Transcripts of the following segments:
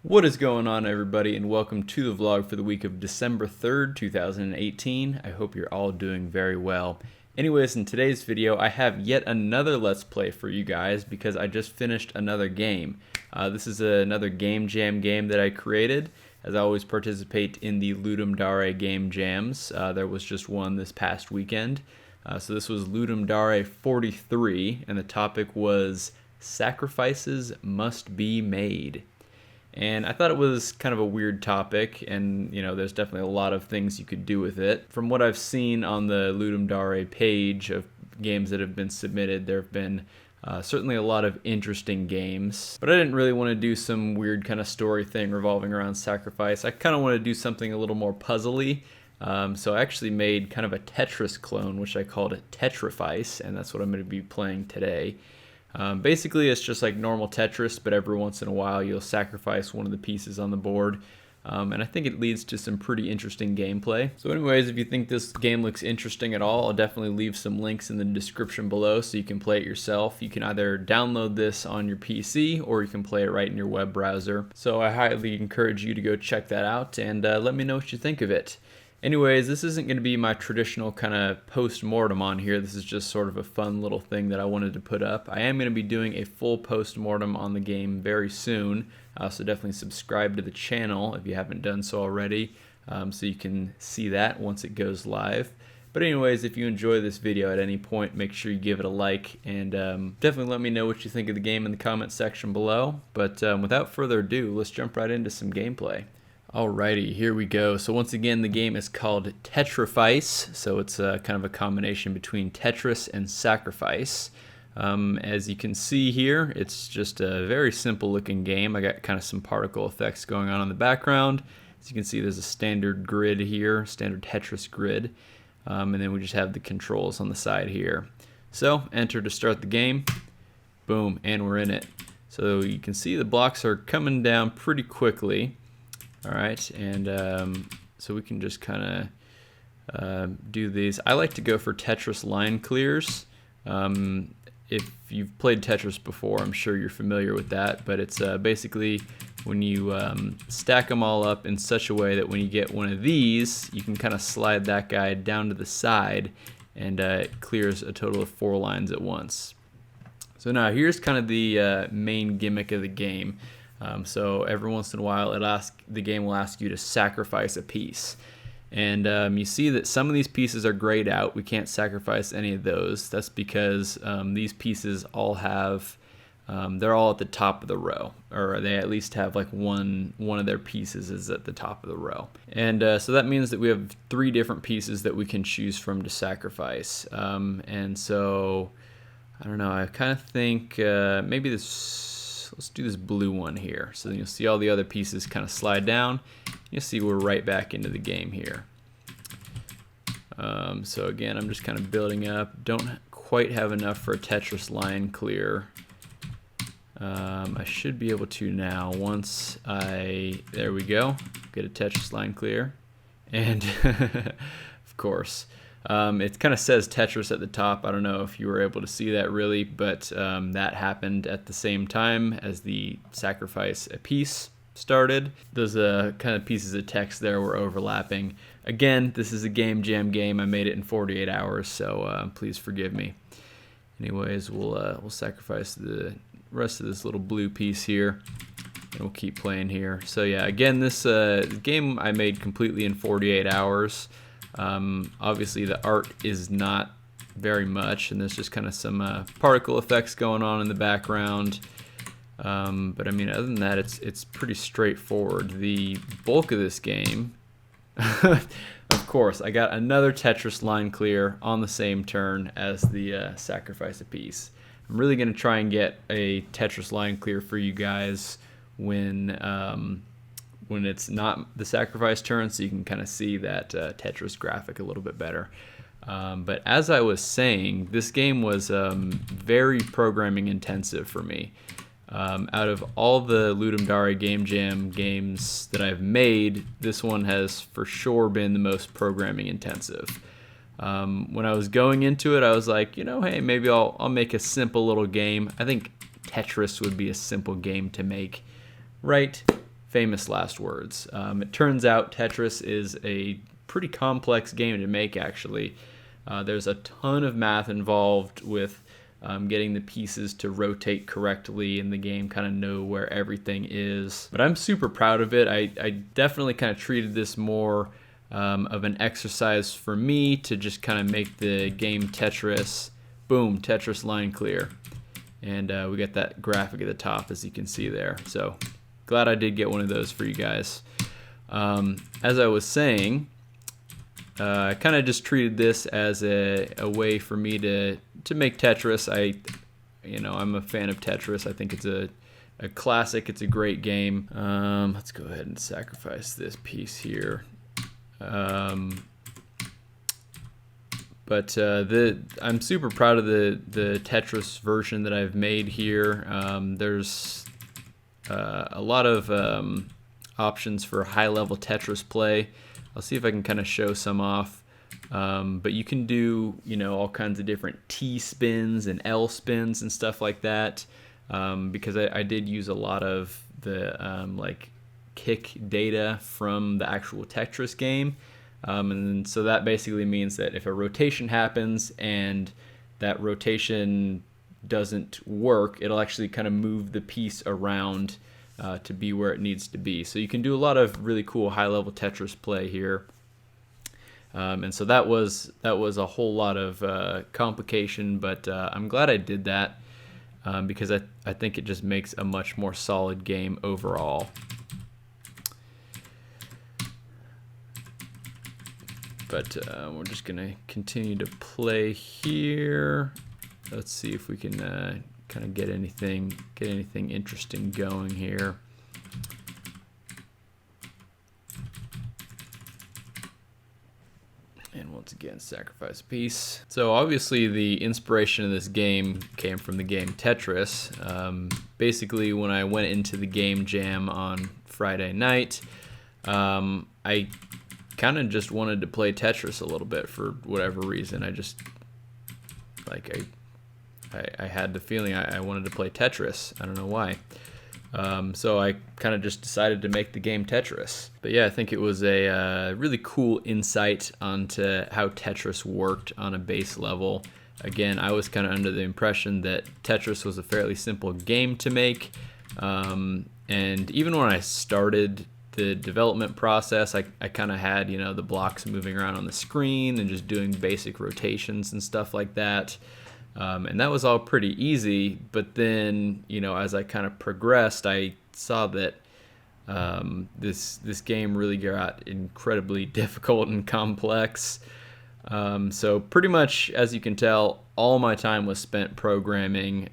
What is going on, everybody, and welcome to the vlog for the week of December 3rd, 2018. I hope you're all doing very well. Anyways, in today's video, I have yet another Let's Play for you guys because I just finished another game. This is another game jam game that I created, as I always participate in the Ludum Dare game jams. There was just one this past weekend. So this was Ludum Dare 43, and the topic was Sacrifices Must Be Made. And I thought it was kind of a weird topic, and there's definitely a lot of things you could do with it. From what I've seen on the Ludum Dare page of games that have been submitted, there have been certainly a lot of interesting games. But I didn't really want to do some weird kind of story thing revolving around sacrifice. I kind of want to do something a little more puzzly. So I actually made kind of a Tetris clone, which I called it Tetrifice, and that's what I'm going to be playing today. Basically, it's just like normal Tetris, but every once in a while you'll sacrifice one of the pieces on the board. And I think it leads to some pretty interesting gameplay. So anyways, if you think this game looks interesting at all, I'll definitely leave some links in the description below so you can play it yourself. You can either download this on your PC or you can play it right in your web browser. So I highly encourage you to go check that out and let me know what you think of it. Anyways, this isn't going to be my traditional kind of post-mortem on here. This is just sort of a fun little thing that I wanted to put up. I am going to be doing a full post-mortem on the game very soon, so definitely subscribe to the channel if you haven't done so already, so you can see that once it goes live. But anyways, if you enjoy this video at any point, make sure you give it a like, and definitely let me know what you think of the game in the comment section below. But without further ado, let's jump right into some gameplay. Alrighty, here we go. So once again, the game is called Tetrifice, so it's kind of a combination between Tetris and Sacrifice. As you can see here, it's just a very simple looking game. I got kind of some particle effects going on in the background. As you can see, there's a standard grid here, standard Tetris grid, and then we just have the controls on the side here. So enter to start the game. Boom, and we're in it. So you can see the blocks are coming down pretty quickly. Alright, and so we can just kind of do these. I like to go for Tetris line clears. If you've played Tetris before, I'm sure you're familiar with that, but it's basically when you stack them all up in such a way that when you get one of these, you can kind of slide that guy down to the side, and it clears a total of 4 lines at once. So now here's kind of the main gimmick of the game. So every once in a while the game will ask you to sacrifice a piece, and you see that some of these pieces are grayed out. We can't sacrifice any of those. That's because these pieces all have they're all at the top of the row, or they at least have like one of their pieces is at the top of the row. And so that means that we have 3 different pieces that we can choose from to sacrifice. And so I don't know, I kind of think maybe let's do this blue one here. So then you'll see all the other pieces kind of slide down. You'll see we're right back into the game here. So again, I'm just kind of building up. Don't quite have enough for a Tetris line clear. I should be able to now once there we go, get a Tetris line clear. And of course, it kind of says Tetris at the top. I don't know if you were able to see that really, but that happened at the same time as the sacrifice a piece started. Those kind of pieces of text there were overlapping. Again, this is a game jam game. I made it in 48 hours, so please forgive me. Anyways, we'll sacrifice the rest of this little blue piece here, and we'll keep playing here. So yeah, again, this game I made completely in 48 hours. Obviously the art is not very much, and there's just kind of some particle effects going on in the background, but I mean, other than that, it's pretty straightforward. The bulk of this game of course, I got another Tetris line clear on the same turn as the sacrifice a piece. I'm really going to try and get a Tetris line clear for you guys when it's not the sacrifice turn, so you can kind of see that Tetris graphic a little bit better. But as I was saying, this game was very programming intensive for me. Out of all the Ludum Dare Game Jam games that I've made, this one has for sure been the most programming intensive. When I was going into it, I was like, hey, maybe I'll make a simple little game. I think Tetris would be a simple game to make, right? famous last words. It turns out Tetris is a pretty complex game to make, actually. There's a ton of math involved with getting the pieces to rotate correctly in the game, kind of know where everything is. But I'm super proud of it. I definitely kind of treated this more of an exercise for me to just kind of make the game Tetris, boom, Tetris line clear. And we got that graphic at the top, as you can see there. So glad I did get one of those for you guys. As I was saying, I kind of just treated this as a way for me to make Tetris. I'm a fan of Tetris. I think it's a classic. It's a great game. Let's go ahead and sacrifice this piece here. I'm super proud of the Tetris version that I've made here. There's a lot of options for high-level Tetris play. I'll see if I can kind of show some off. But you can do, all kinds of different T spins and L spins and stuff like that. Because I did use a lot of the kick data from the actual Tetris game. And so that basically means that if a rotation happens and that rotation doesn't work, it'll actually kind of move the piece around to be where it needs to be. So you can do a lot of really cool high-level Tetris play here. And so that was a whole lot of complication, but I'm glad I did that because I think it just makes a much more solid game overall. But we're just gonna continue to play here. Let's see if we can kind of get anything interesting going here. And once again, sacrifice a piece. So obviously the inspiration of this game came from the game Tetris. Basically, when I went into the game jam on Friday night, I kind of just wanted to play Tetris a little bit for whatever reason. I had the feeling I wanted to play Tetris. I don't know why. So I kind of just decided to make the game Tetris. But yeah, I think it was a really cool insight onto how Tetris worked on a base level. Again, I was kind of under the impression that Tetris was a fairly simple game to make. And even when I started the development process, I kind of had, the blocks moving around on the screen and just doing basic rotations and stuff like that. And that was all pretty easy, but then, as I kind of progressed, I saw that this game really got incredibly difficult and complex. So pretty much, as you can tell, all my time was spent programming.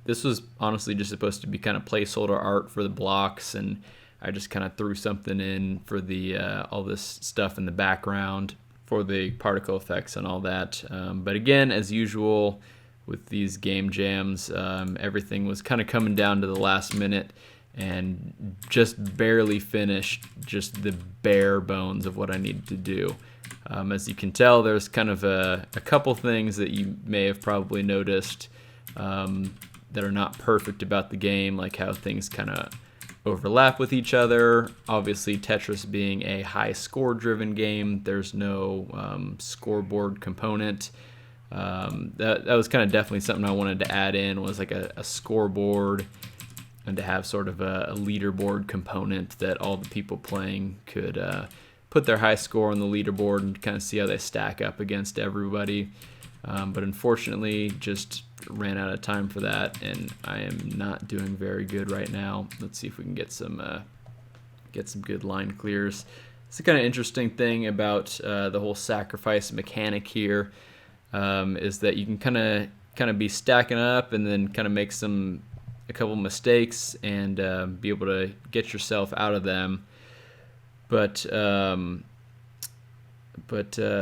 This was honestly just supposed to be kind of placeholder art for the blocks, and I just kind of threw something in for the all this stuff in the background for the particle effects and all that. But again, as usual with these game jams, everything was kind of coming down to the last minute and just barely finished just the bare bones of what I needed to do. As you can tell, there's kind of a couple things that you may have probably noticed that are not perfect about the game, like how things kind of overlap with each other. Obviously, Tetris being a high score driven game, there's no scoreboard component. That was kind of definitely something I wanted to add in, was like a scoreboard, and to have sort of a leaderboard component that all the people playing could put their high score on the leaderboard and kind of see how they stack up against everybody. But unfortunately, just ran out of time for that, and I am not doing very good right now. Let's see if we can get some good line clears. It's the kind of interesting thing about the whole sacrifice mechanic here, is that you can kind of be stacking up and then kind of make a couple mistakes and be able to get yourself out of them. But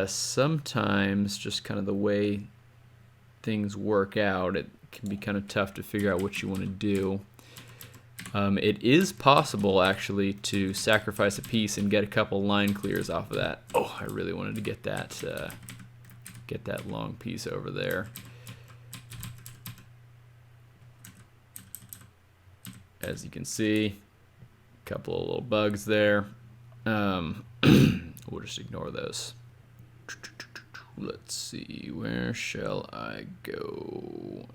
sometimes just kind of the way things work out, it can be kind of tough to figure out what you want to do. It is possible actually to sacrifice a piece and get a couple line clears off of that. Oh, I really wanted to get that long piece over there. As you can see, couple of little bugs there. We'll just ignore those. Let's see, where shall I go?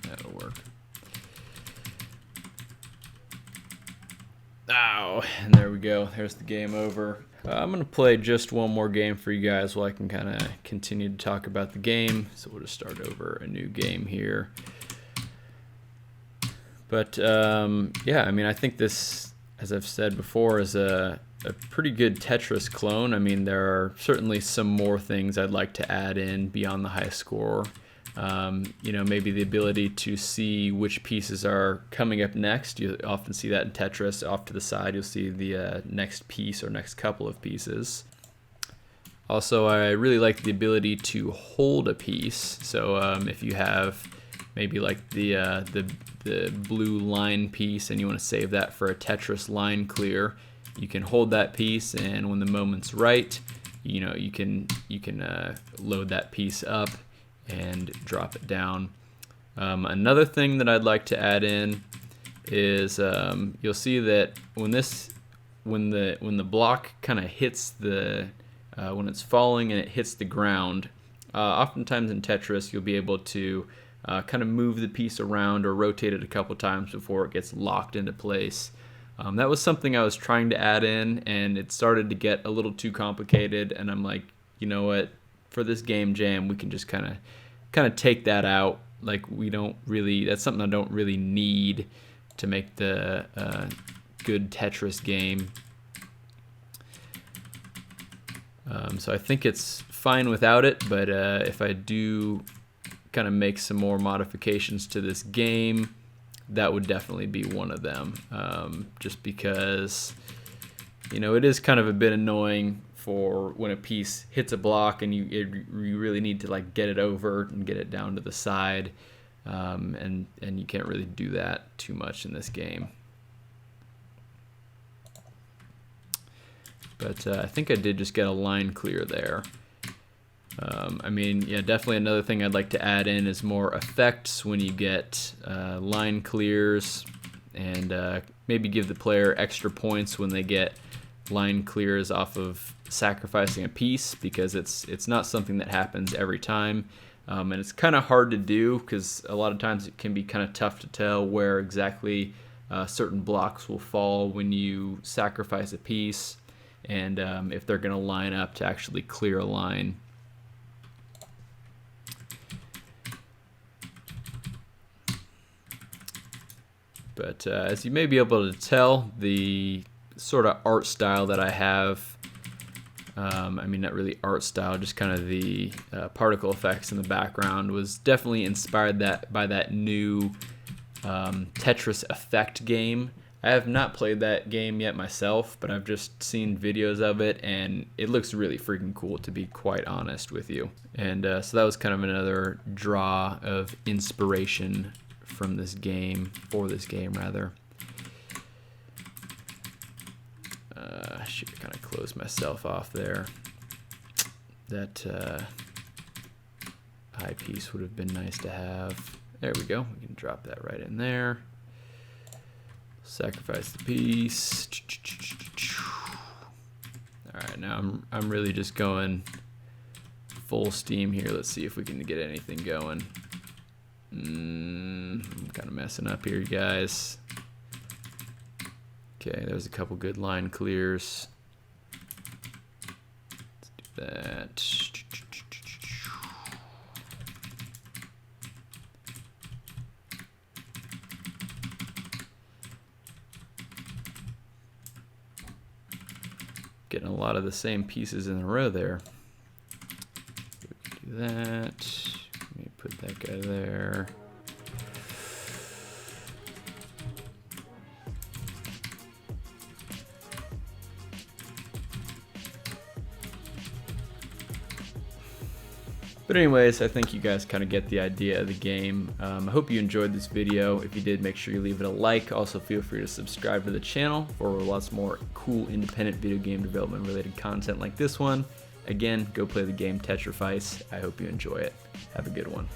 That'll work. Ow, and there we go. There's the game over. I'm going to play just one more game for you guys while I can kind of continue to talk about the game. So we'll just start over a new game here. But yeah, I mean, I think this, as I've said before, is a pretty good Tetris clone. I mean, there are certainly some more things I'd like to add in beyond the high score. You know, maybe the ability to see which pieces are coming up next. You often see that in Tetris. Off to the side, you'll see the next piece or next couple of pieces. Also, I really like the ability to hold a piece. So if you have maybe like the blue line piece and you want to save that for a Tetris line clear, you can hold that piece, and when the moment's right, you know, you can load that piece up and drop it down. Another thing that I'd like to add in is you'll see that when the block kind of hits the when it's falling and it hits the ground, oftentimes in Tetris you'll be able to kind of move the piece around or rotate it a couple times before it gets locked into place. That was something I was trying to add in, and it started to get a little too complicated, and I'm like, you know what, for this game jam we can just kind of take that out. Like, we don't really, that's something I don't really need to make the good Tetris game. So I think it's fine without it, but if I do kind of make some more modifications to this game, that would definitely be one of them. Just because, you know, it is kind of a bit annoying for when a piece hits a block and you really need to like get it over and get it down to the side, and you can't really do that too much in this game. But I think I did just get a line clear there. I mean, yeah, definitely another thing I'd like to add in is more effects when you get line clears, and maybe give the player extra points when they get line clears off of sacrificing a piece, because it's not something that happens every time, and it's kind of hard to do because a lot of times it can be kind of tough to tell where exactly certain blocks will fall when you sacrifice a piece, and if they're going to line up to actually clear a line. But as you may be able to tell, the sort of art style that I have, I mean, not really art style, just kind of the particle effects in the background, was definitely inspired by that new Tetris Effect game. I have not played that game yet myself, but I've just seen videos of it, and it looks really freaking cool, to be quite honest with you. And so that was kind of another draw of inspiration from this game, for this game rather. I should kind of close myself off there. That eyepiece would have been nice to have. There we go. We can drop that right in there. Sacrifice the piece. All right, now I'm really just going full steam here. Let's see if we can get anything going. I'm kind of messing up here, guys. Okay, there's a couple good line clears. Let's do that. Getting a lot of the same pieces in a row there. Do that. Let me put that guy there. But anyways, I think you guys kind of get the idea of the game. I hope you enjoyed this video. If you did, make sure you leave it a like. Also, feel free to subscribe to the channel for lots more cool independent video game development related content like this one. Again, go play the game Tetrifice. I hope you enjoy it. Have a good one.